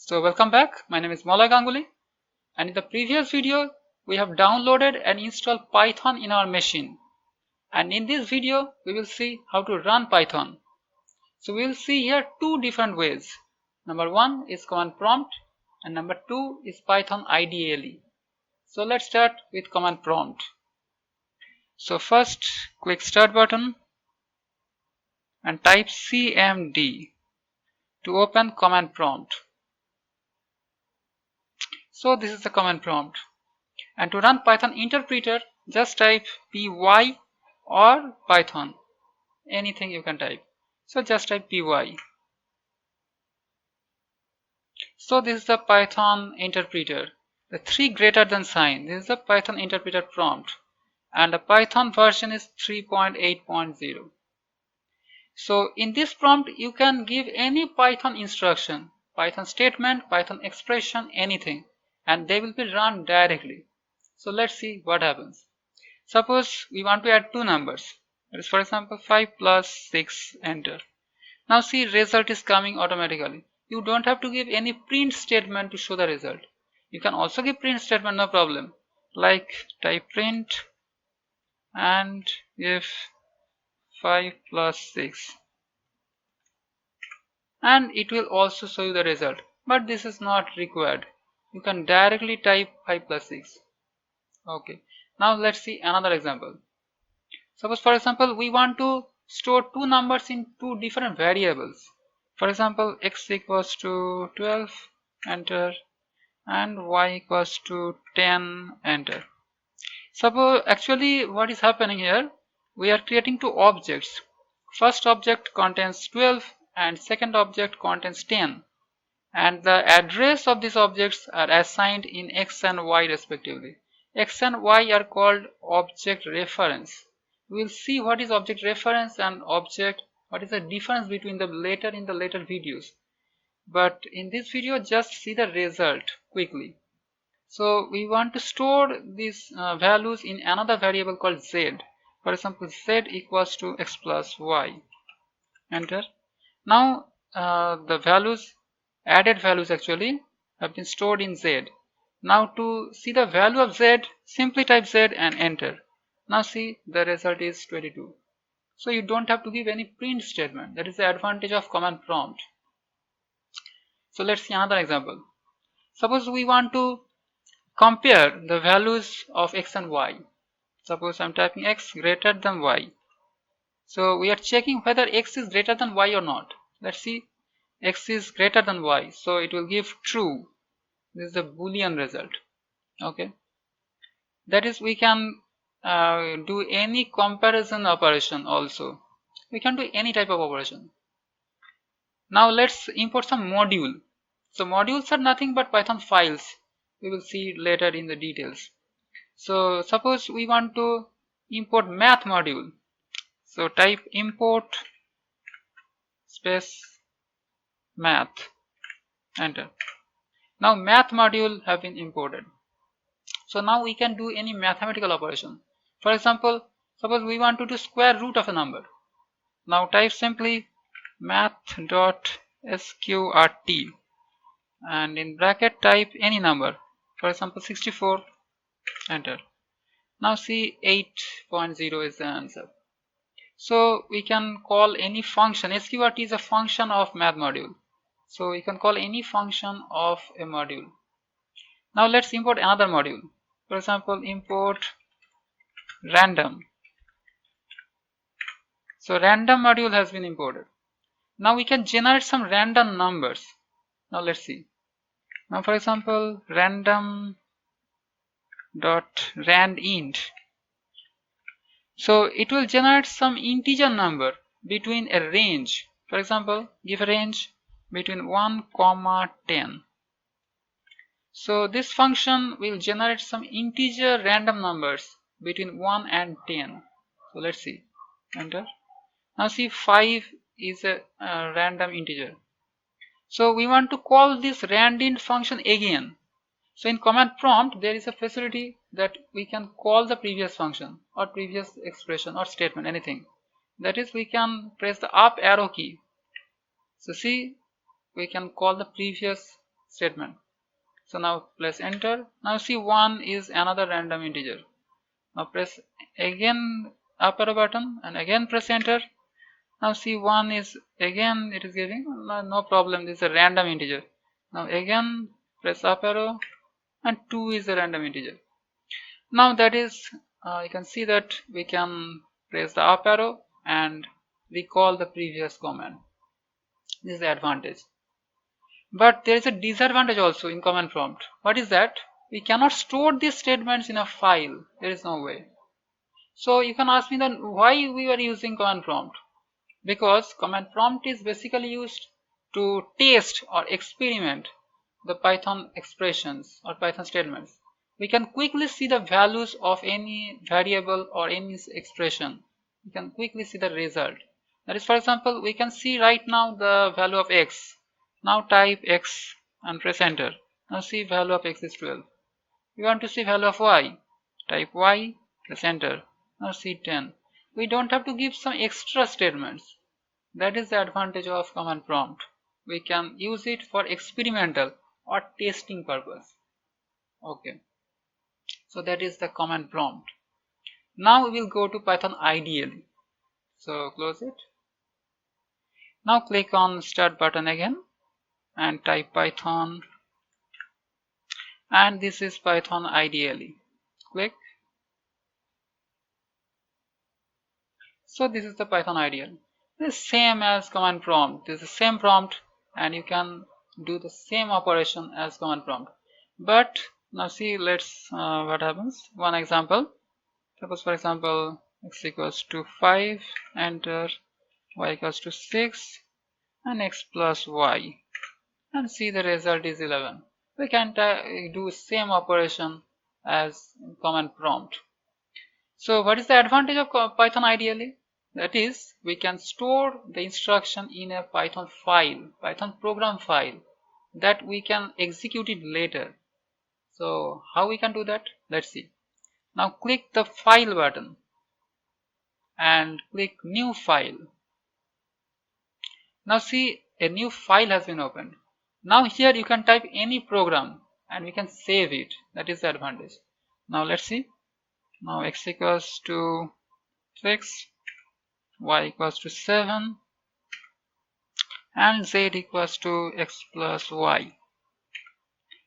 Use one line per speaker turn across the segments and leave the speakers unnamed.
So welcome back. My name is Malay Ganguly, and in the previous video we have downloaded and installed Python in our machine, and in this video we will see how to run Python. So we will see here two different ways. Number one is command prompt and number two is Python IDLE. So let's start with command prompt. So first click start button and type cmd to open command prompt. So this is the command prompt, and to run Python interpreter just type py or Python, anything you can type. So just type py. So this is the Python interpreter, the 3 greater than sign. This is the Python interpreter prompt, and the Python version is 3.8.0. So in this prompt you can give any Python instruction, Python statement, Python expression, anything, and they will be run directly. So let's see what happens. Suppose we want to add two numbers, that is for example 5 plus 6, enter. Now see, result is coming automatically. You don't have to give any print statement to show the result. You can also give print statement, no problem, like type print and give 5 plus 6, and it will also show you the result, but this is not required. You can directly type 5 plus 6. Okay, now let's see another example. Suppose for example we want to store two numbers in two different variables. For example x equals to 12, enter, and y equals to 10, enter. Suppose actually what is happening here, we are creating two objects. First object contains 12 and second object contains 10, and the address of these objects are assigned in x and y respectively. X and y are called object reference. We will see what is object reference and object, what is the difference between them later in the later videos, but in this video just see the result quickly. So we want to store these values in another variable called z. For example, z equals to x plus y, enter. Now the values, added values actually have been stored in z. Now to see the value of z, simply type z and enter. Now see, the result is 22. So you don't have to give any print statement. That is the advantage of command prompt. So let's see another example. Suppose we want to compare the values of x and y. Suppose I'm typing x greater than y. So we are checking whether x is greater than y or not. Let's see, x is greater than y, so it will give true. This is the Boolean result. Okay, that is, we can do any comparison operation also. We can do any type of operation. Now let's import some module. So modules are nothing but Python files. We will see later in the details. So suppose we want to import math module. So type import space math, enter. Now math module have been imported. So now we can do any mathematical operation. For example, suppose we want to do square root of a number. Now type simply math.sqrt and in bracket type any number, for example 64, enter. Now see, 8.0 is the answer. So we can call any function. sqrt is a function of math module, so we can call any function of a module. Now let's import another module. For example, import random. So random module has been imported. Now we can generate some random numbers. Now let's see. Now for example, random.randint. So it will generate some integer number between a range. For example, give a range between 1, 10. So this function will generate some integer random numbers between 1 and 10. So let's see, enter. Now see, 5 is a random integer. So we want to call this randint function again. So in command prompt there is a facility that we can call the previous function or previous expression or statement, anything. That is, we can press the up arrow key. So see, we can call the previous statement. So now press enter. Now see 1 is another random integer. Now press again up arrow button and again press enter. Now see 1 is again it is giving no problem, this is a random integer. Now again press up arrow and 2 is a random integer. Now that is you can see that we can press the up arrow and recall the previous command. This is the advantage. But there is a disadvantage also in command prompt. What is that? We cannot store these statements in a file. There is no way. So you can ask me then why we are using command prompt. Because command prompt is basically used to test or experiment the Python expressions or Python statements. We can quickly see the values of any variable or any expression. We can quickly see the result. That is, for example, we can see right now the value of x. Now type x and press enter. Now see value of x is 12. We want to see value of y. Type y, press enter. Now see 10. We don't have to give some extra statements. That is the advantage of command prompt. We can use it for experimental or testing purpose. Okay. So that is the command prompt. Now we will go to Python IDLE. So close it. Now click on start button again and type Python, and this is Python IDLE. Click. So this is the Python IDLE. This is same as command prompt. This is the same prompt and you can do the same operation as command prompt. But now see, let's what happens. One example. Suppose for example x equals to 5, enter, y equals to 6 and x plus y, and see the result is 11. We can do same operation as command prompt. So what is the advantage of Python IDLE? That is, we can store the instruction in a Python file, Python program file, that we can execute it later. So how we can do that? Let's see. Now click the file button and click new file. Now see, a new file has been opened. Now here you can type any program and we can save it. That is the advantage. Now let's see. Now x equals to 6, y equals to 7 and z equals to x plus y.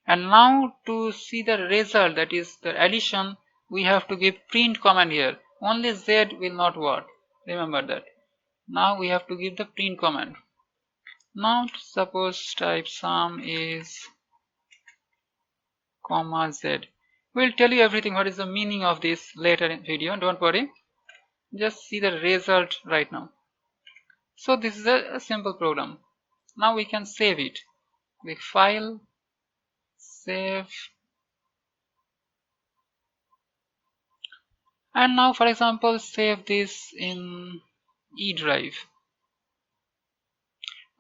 And now to see the result, that is the addition, we have to give print command here. Only z will not work. Remember that. Now we have to give the print command. Now suppose type sum is comma z. We'll tell you everything what is the meaning of this later in video. Don't worry. Just see the result right now. So this is a simple program. Now we can save it. Click file, save, and now for example save this in E drive.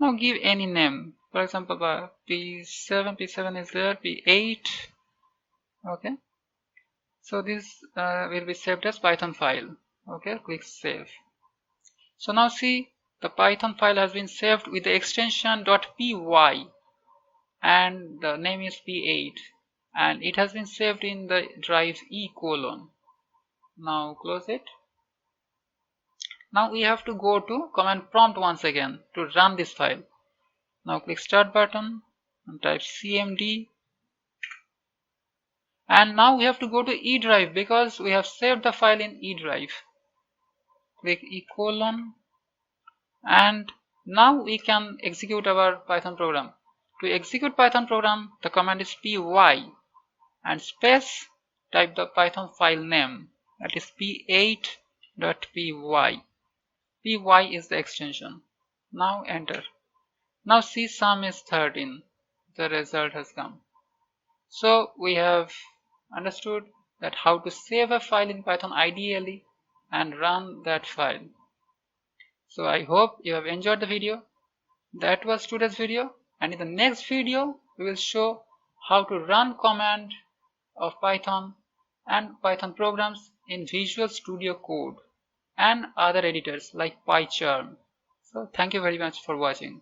Now give any name. For example P7 is there, P8. Okay. So this will be saved as Python file. Okay, click save. So now see, the Python file has been saved with the extension .py and the name is P8 and it has been saved in the drive E:. Now close it. Now we have to go to command prompt once again to run this file. Now click start button and type cmd, and now we have to go to E drive because we have saved the file in E drive. Click E:, and now we can execute our Python program. To execute Python program, the command is py and space, type the Python file name, that is p8.py. py is the extension. Now enter. Now see, sum is 13. The result has come. So we have understood that how to save a file in Python IDLE and run that file. So I hope you have enjoyed the video. That was today's video, and in the next video we will show how to run command of Python and Python programs in Visual Studio Code and other editors like PyCharm. So thank you very much for watching.